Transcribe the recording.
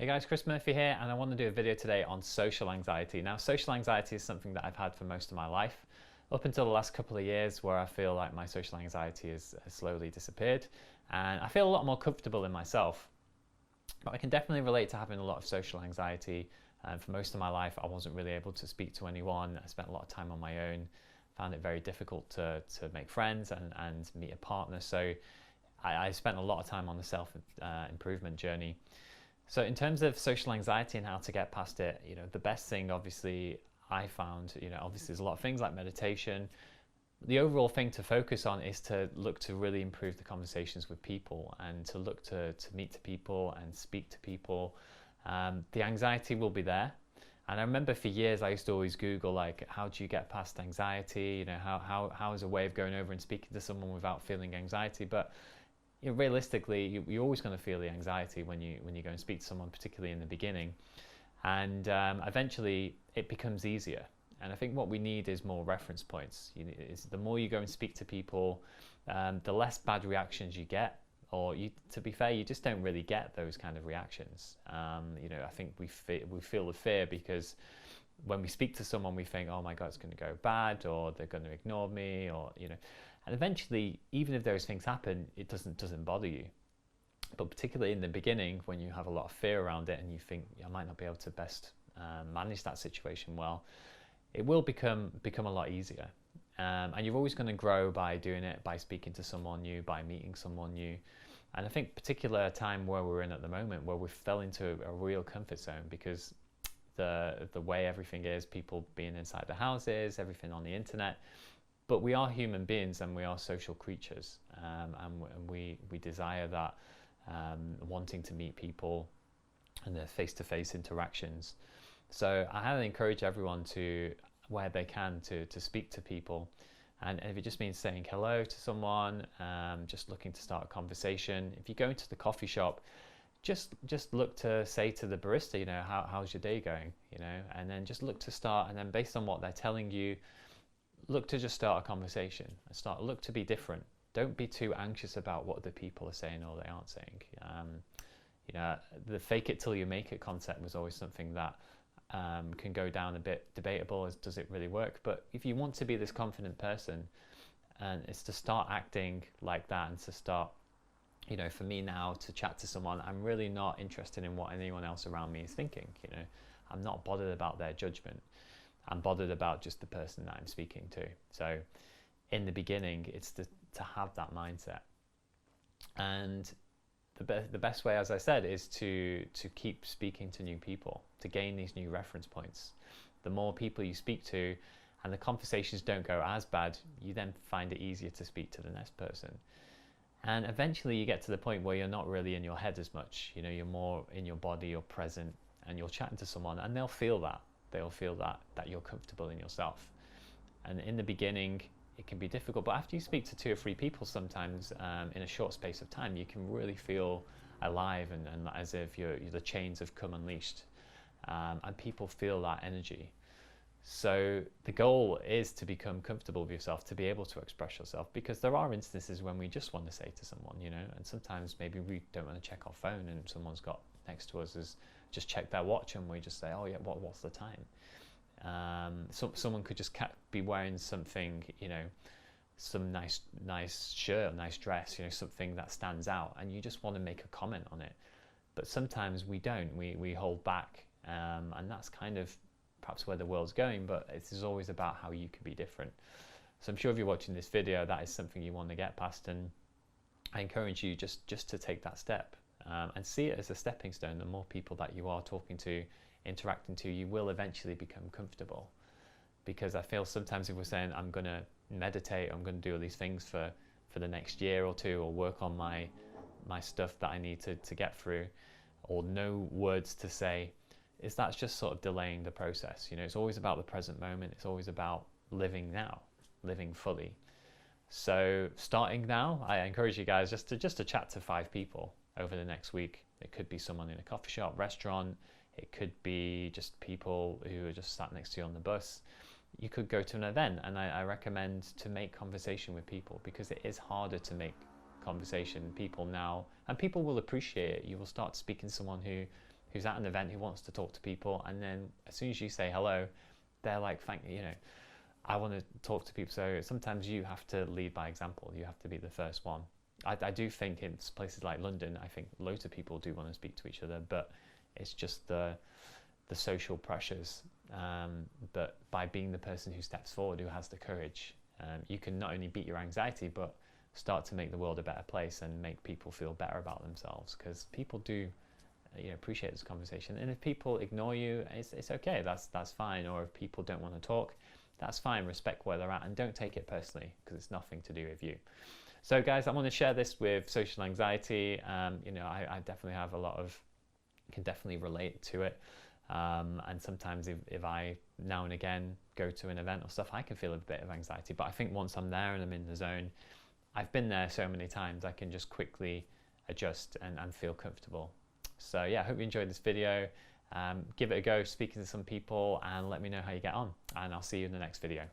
Hey guys, Chris Murphy here, and I want to do a video today on social anxiety. Now, social anxiety is something that I've had for most of my life, up until the last couple of years where I feel like my social anxiety has slowly disappeared, and I feel a lot more comfortable in myself. But I can definitely relate to having a lot of social anxiety. For most of my life, I wasn't really able to speak to anyone. I spent a lot of time on my own, found it very difficult to make friends and meet a partner. So I spent a lot of time on the self-improvement journey. So in terms of social anxiety and how to get past it, the best thing obviously I found, obviously there's a lot of things like meditation. The overall thing to focus on is to look to really improve the conversations with people and to look to meet to people and speak to people. The anxiety will be there. And I remember for years I used to always Google like, how do you get past anxiety? How is a way of going over and speaking to someone without feeling anxiety? But realistically, you're always going to feel the anxiety when you go and speak to someone, particularly in the beginning, and eventually it becomes easier. And I think what we need is more reference points. The more you go and speak to people, the less bad reactions you get, or to be fair, you just don't really get those kind of reactions. I think we feel the fear because when we speak to someone, we think, oh my God, it's going to go bad, or they're going to ignore me, or and eventually, even if those things happen, it doesn't bother you. But particularly in the beginning, when you have a lot of fear around it and you think I might not be able to best manage that situation well, it will become a lot easier. And you're always going to grow by doing it, by speaking to someone new, by meeting someone new. And I think particular time where we're in at the moment, where we fell into a real comfort zone because the way everything is, people being inside the houses, everything on the internet. But we are human beings and we are social creatures, and we desire that, wanting to meet people and the face-to-face interactions. So I highly encourage everyone to, where they can, to speak to people. And if it just means saying hello to someone, just looking to start a conversation. If you go into the coffee shop, just look to say to the barista, how's your day going, and then just look to start, and then based on what they're telling you, look to just start a conversation and look to be different. Don't be too anxious about what the people are saying or they aren't saying. The fake it till you make it concept was always something that can go down a bit debatable as does it really work. But if you want to be this confident person, and it's to start acting like that and to start, for me now to chat to someone, I'm really not interested in what anyone else around me is thinking. I'm not bothered about their judgment. I'm bothered about just the person that I'm speaking to. So in the beginning, it's to have that mindset. And the best way, as I said, is to keep speaking to new people, to gain these new reference points. The more people you speak to and the conversations don't go as bad, you then find it easier to speak to the next person. And eventually you get to the point where you're not really in your head as much. You're more in your body, you're present, and you're chatting to someone, and they'll feel that. They'll feel that you're comfortable in yourself. And in the beginning, it can be difficult, but after you speak to 2 or 3 people sometimes in a short space of time, you can really feel alive and as if the chains have come unleashed, and people feel that energy. So the goal is to become comfortable with yourself, to be able to express yourself, because there are instances when we just want to say to someone, and sometimes maybe we don't want to check our phone and someone's got next to us is just check their watch and we just say, oh yeah, what's the time? So someone could just be wearing something, some nice shirt, nice dress, something that stands out, and you just want to make a comment on it. But sometimes we don't, we hold back, and that's kind of perhaps where the world's going, but it's always about how you can be different. So I'm sure if you're watching this video, that is something you want to get past, and I encourage you just to take that step. And see it as a stepping stone. The more people that you are talking to, interacting to, you will eventually become comfortable. Because I feel sometimes if we're saying, I'm going to meditate, I'm going to do all these things for the next year or 2, or work on my stuff that I need to get through, or know words to say, that's just sort of delaying the process. It's always about the present moment. It's always about living now, living fully. So starting now, I encourage you guys just to chat to 5 people over the next week. It could be someone in a coffee shop, restaurant. It could be just people who are just sat next to you on the bus. You could go to an event, and I recommend to make conversation with people, because it is harder to make conversation. People now, and people will appreciate it. You will start speaking to someone who who's at an event who wants to talk to people, and then as soon as you say hello, they're like, thank you, I want to talk to people. So sometimes you have to lead by example. You have to be the first one. I do think in places like London, I think loads of people do want to speak to each other, but it's just the social pressures. But by being the person who steps forward, who has the courage, you can not only beat your anxiety, but start to make the world a better place and make people feel better about themselves, because people do appreciate this conversation. And if people ignore you, it's okay, that's fine. Or if people don't want to talk, that's fine. Respect where they're at and don't take it personally, because it's nothing to do with you. So guys, I want to share this with social anxiety. I definitely have can definitely relate to it. And sometimes if I now and again go to an event or stuff, I can feel a bit of anxiety. But I think once I'm there and I'm in the zone, I've been there so many times, I can just quickly adjust and feel comfortable. So yeah, I hope you enjoyed this video. Give it a go, speaking to some people, and let me know how you get on. And I'll see you in the next video.